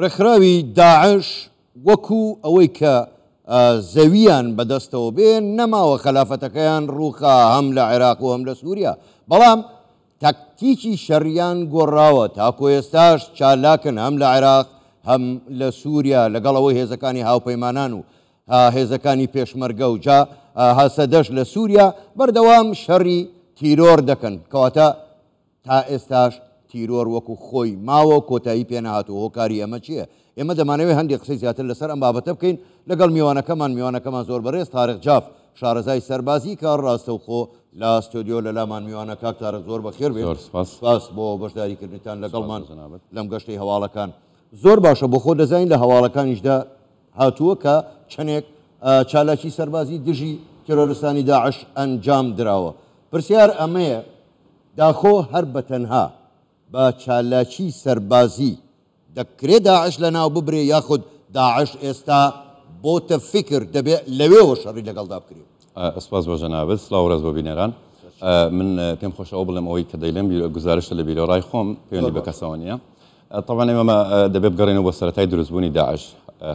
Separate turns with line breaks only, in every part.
ڕێکخراوی داعش وەکو ئەوەی کە زەویان بەدەستەوە بێن نەماوە خەلافەتەکەیان ڕووخا هەم لە عێراق و هەم لە سووریا، بەڵام تاکتیکی شەڕیان گۆڕاوە تاکو ئێستاش چالاکن هەم لە عێراق هەم لە سووریا لەگەڵ ئەوەی هێزەکانی هاوپەیمانان و هێزەکانی پێشمەرگە و جا هەسەدەش لە سووریا بەردەوام شەڕی تیرۆر دەکەن کەواتە تا ئێستاش تیرۆر وەکو خۆی ماوە کۆتایی پێ نەهاتووە. هۆکاری ئەمە چییە؟ ئێمە دەمانەوێت هەندێک قسەی زیاتر لەسەر ئەم بابەتە بکەین لەگەڵ میوانەکەمان زۆر بەڕێز تارق جاف شارەزای سەربازی کە ڕاستەوخۆ لە ستۆدیۆ لە لامان میوانە کاک تارق زۆر بەخێر بێت. سپاس بۆ بەشداریکردنتان لەگەڵمان لەم گەشتەی هەواڵەکان. زۆر باشە بۆ خۆ دەزانین لە هەواڵەکانیشدا هاتووە کە چەندێک چالاکی سەربازی دژی تێرۆریستانی داعش ئەنجام دراوە. پرسیار ئەمەیە داخۆ هەر بەتەنها بە چالاکی سەربازی دەکرێت داعش لە ناو ببرێ یاخود داعش ئێستا بۆتە فکر دەبێت لەوێەوە شەڕی لەگەڵدا بکرێت؟
سپاس بۆ جەنابەت، سڵاو ڕێز بۆ بینەران. من پێم خۆشەوە بڵێم ئەوەی کە دەیلێم گزارشە لە بیرۆڕای خۆم پەیوەندی بە کەسەوە نییە. طبعا ئێمە دەبێت بگەڕێنەوە بۆ سەرەتای دروستبوونی داعش.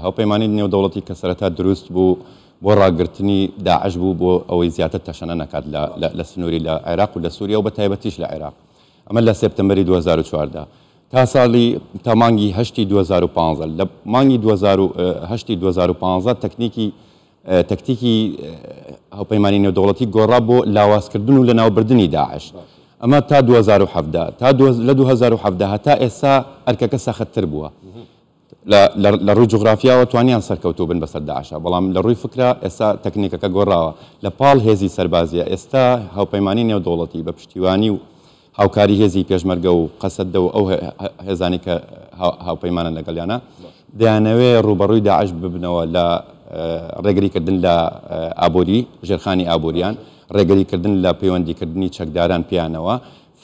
هاوپەیمانی نێودەوڵەتی کە سەرەتا دروست بوو بۆ ڕاگررتنی داعش بوو بۆ ئەوەی زیاتر تەشەنە نەکات لە سنووری لە عێراق و لە سووریا و بە تایبەتیش لە عێراق. ئەمە لە سێپتەمبەری 2014 تا ساڵی تا مانگی هەشتی 2015 لە مانگی 2015 تەکتیکی هاوپەیمانی نێودەوڵەتی گۆڕا بۆ لاوازکردن و لە ناوبردننی داعش. ئەمە تا 2017 تا لە 2017 هەتا ئێستا ئەرکەکە سەختتر بووە. لە ڕووی جوغرافیاوە توانیان سەرکەوتوو بن بەسەر داعشە، بەڵام لە ڕووی فکرە ئێستا تەکنیکەکە گۆڕاوە لە پاڵ هێزی سەربازیە. ئێستا هاوپەیمانی نێودەوڵەتی بە پشتیوانی و هاوکاری هێزی پێشمەرگە و قەسەدە و ئەو هێزانی کە هاوپەیمانە لەگەڵیانە دەیانەوێت ڕوبەڕووی داعش ببنەوە لە ڕێگریکردن لە ئابووری ژێرخانی ئابووریان، ڕێگریکردن لە پەیوەندیکردنی چەکداران پیانەوە.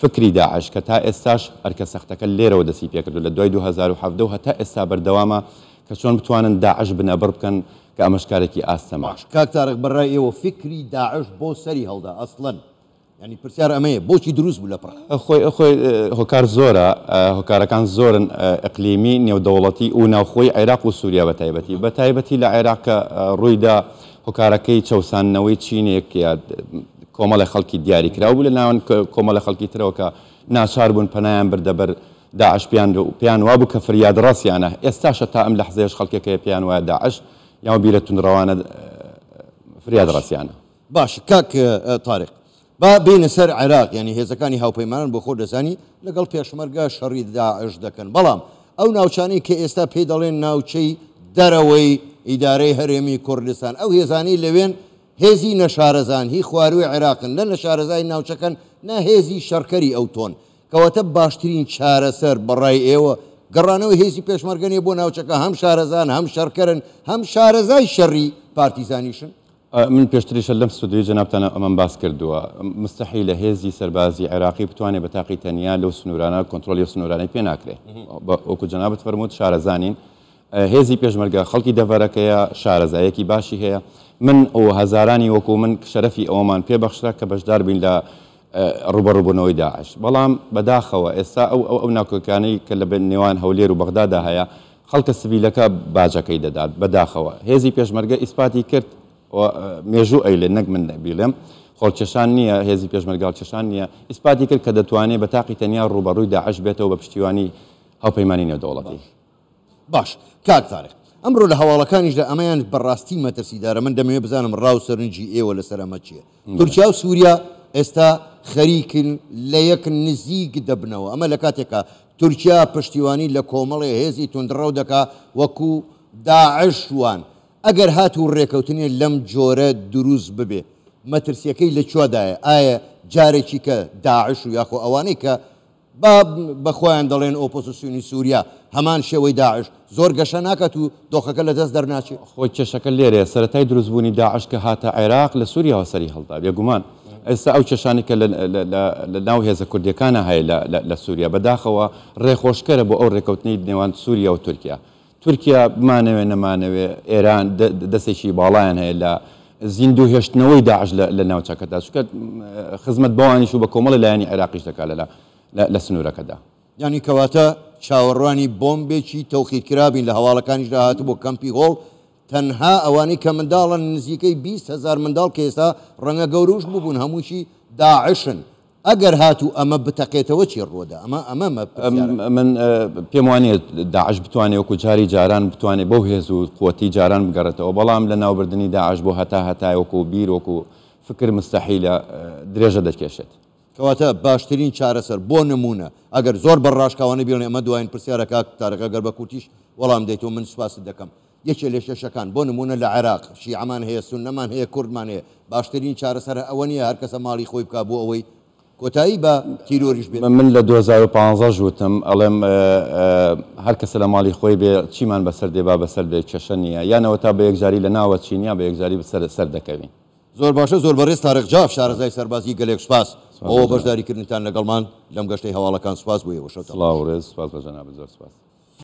فکری داعش کە تا ئێستاش ئەرکە سەختەکە لێرەوە دەسی پێکردو لە دوای 2017 و هەتا ئێستا بەردەوامە کە چۆن بتوانن داعش بنەبڕ بکەن کە ئەمەشکارێکی ئاستەما.
کاک تارق بەڕای ئێوە فکری داعش بۆ سەری هەڵدا ئەسڵەن ینی پرسیار ئەمەیە بۆچی دروست بوو لە پڕ؟
خۆی هۆکار زۆرە، هۆکارەکان زۆرن ئەقلیمی نێودەوڵەتی و ناوخۆی عێراق و سووریا بە تایبەتی لە عێراق کە ڕوویدا هۆکارەکەی چەوسانەوەی چینێک یا کۆمەڵی خەڵکی دیاریکراو بوو لە ناوەن کۆمەڵی خەڵکی ترەوە کە ناچار بوون پەنایان بردەبەر داعش پیان وابوو کە فریاد ڕاستیانە. ئێستاشە تا ئەم لەحزەیەش خەڵکێکەیە پیان وایە داعش یان بیرە تونڕەوانە فریاد ڕاستیانە.
باش کاک تارق با بینە سەر عێراق ینی هێزەکانی هاوپەیمانان بۆ خۆ دەزانی لەگەڵ پێشمەرگە شەڕی داعش دەکەن، بەڵام ئەو ناوچانەی کە ئێستا پێی دەڵێن ناوچەی دەرەوەی ئیدارەی هەرێمی کوردستان ئەو هێزانی لەوێن هێزی نەشارەزان هی خواروی عێراقن لە نەشارەزای ناوچەکەن ناهێزی شەڕکەری ئەو تۆن کەواتە باشترین چارەسەر بەڕای ئێوە گەڕانەوەی هێزی پێشمەرگەنی بۆ ناوچەکە هەم شارەزان هەم شەڕکەرن هەم شارەزای شەڕی پارتیزانیشن.
من پێشتریشە لەم ستودیۆی جەنابتانە ئەمەم باس کردووە مستحیل لە هێزی سەربازی عێراقی بتوانێت بە تاقی تەنیا لەو سنوورانە کۆنتترۆلی سنوورانەی پێ ناکرێت. وەکو جەنابەت فەرمووت شارەزانین هێزی پێشمەرگە خەڵکی دەڤەرەکەیە شارەزایەکی باشی هەیە. من ئەو هەزارانی وەکو من شەرەفی ئەومان پێبەخشرا کە بەشدار بین لە ڕوبەڕووبوونەوەی داعش، بەڵام بەداخەوە ئێستا ئەو ناکۆکانەی کە لە نێوان هەولێر و بەغدادا هەیە خەڵکە سڤیلەکە باجەکەی دەدات. بەداخەوە هێزی پێشمەرگە ئیسپاتی کرد مێژوو ئەیلێ نەک من بیڵێم خۆڵکێشان نییە، هێزی پێشمەرگاڵ کێشان نییە، ئیسپاتی کرد کە دەتوانێت بە تاقی تەنیا ڕوبەڕووی داعش بێتەوە بە پشتیوانی هاوپەیمانی نێودەوڵەتی.
باش کاک تارق ئەمڕۆ لە هەواڵەکانیشدا ئەمەیان بەڕاستی مەترسیدارە. من دەمەوێت بزانم ڕاو سەرنجی ئێوە لەسەر ئەمە چییە؟ تورکیا و سووریا ئێستا خەریکن لە یەک نزیک دەبنەوە. ئەمە لە کاتێکە تورکیا پشتیوانی لە کۆمەڵی هێزی توندڕەو دەکا وەکو داعش وان. ئەگەر هاتوو ڕێکەوتنی لەم جۆرە دروست ببێ مەترسیەکەی لە کوێدایە؟ ئایا جارێکی کە داعش و یاخۆ ئەوانەی کە بەخۆیان دەڵێن ئۆپۆزیسیۆنی سووریا هەمان شێوەی داعش زۆر گەشە ناکات و دۆخەکە لە دەست دەرناچێت؟
خۆی کێشەکە لێرەیە سەرەتای دروستبوونی داعش کە هاتە عێراق لە سووریاوە سەری هەڵدا بێگومان. ئێستا ئەو کێشانی کە لە ناو هێزە کوردیەکانە هەیە لە سووریا بەداخەوە ڕێخۆشکەرە بۆ ئەو ڕێکەوتنی نێوان سووریا و تورکیا بمانەوێ نەمانەوێ ئێران دەستێکی باڵایان هەیە لە زیندوو هێشتنەوەی داعش لە ناوچەکەدا چونکە خزمەت بەوانیش و بە کۆمەڵی لایەنی عێراقیش دەکات لە سنوورەکەدا.
ینی کەواتە چاوەڕوانی بۆمبێکی تەوخیرکرابین لە هەواڵەکانیشدا هاتوو بۆ کەمپی هۆڵ تەنها ئەوانەی کە منداڵن نزیکەی 20,000 منداڵ کە ئێستا ڕەنگە گەورەش ببوون هەمووشی داعشن ئەگەر هاتوو ئەمە بتەقێتەوە چی ڕۆدا ئەمە
من پێم وانێت داعش بتوانێت وەکو جاری جاران بتوانێت بەو هێز و قوەتی جاران بگەڕێتەوە بەڵام لە ناوبردننی داعش بۆ هەتا وەکو بیر وەکو فکر مستەحیلە درێژە دەکێشێت
کەواتە باشترین چارەسەر بۆ نمونە ئەگەر زۆر بەڕاشکاوانە بیڵێ ئەمە دوایین پرسیارەکە تارەکە گەر بە کورتیش وەڵام دەیتەوە من سوپاست دەکەم یەکێ لێ شەشەکان بۆ نمونە لە عێراق شیعەمان هەیە سوننەمان هەیە کوردمان هەیە باشترین چارەسەر ئەوە نیە هەر کەسە ماڵی خۆی بکات بۆ ئەوەی کۆتایی بە تیرۆریش بێت
من لە 2015 وتم ئەڵێم هەر کەسە لە ماڵی خۆی بێ چیمان بەسەر دێ با بەسەر بێ کێشە نییە یانەوە تا بە یەکجاری لە ناوە چینیا بە یەکجاری سەر دەکەوین
زۆر باشە زۆر بەڕێز تارێک جاف شارەزای سەربازی گەلێک سوپاس ئەوە بەشداریکردنتان لەگەڵمان لەم گەشتەی هەواڵەکان سوپاس بوویەوە شەوتە
سڵاو ڕێز سوپاس بە جەناب زۆر سوپاس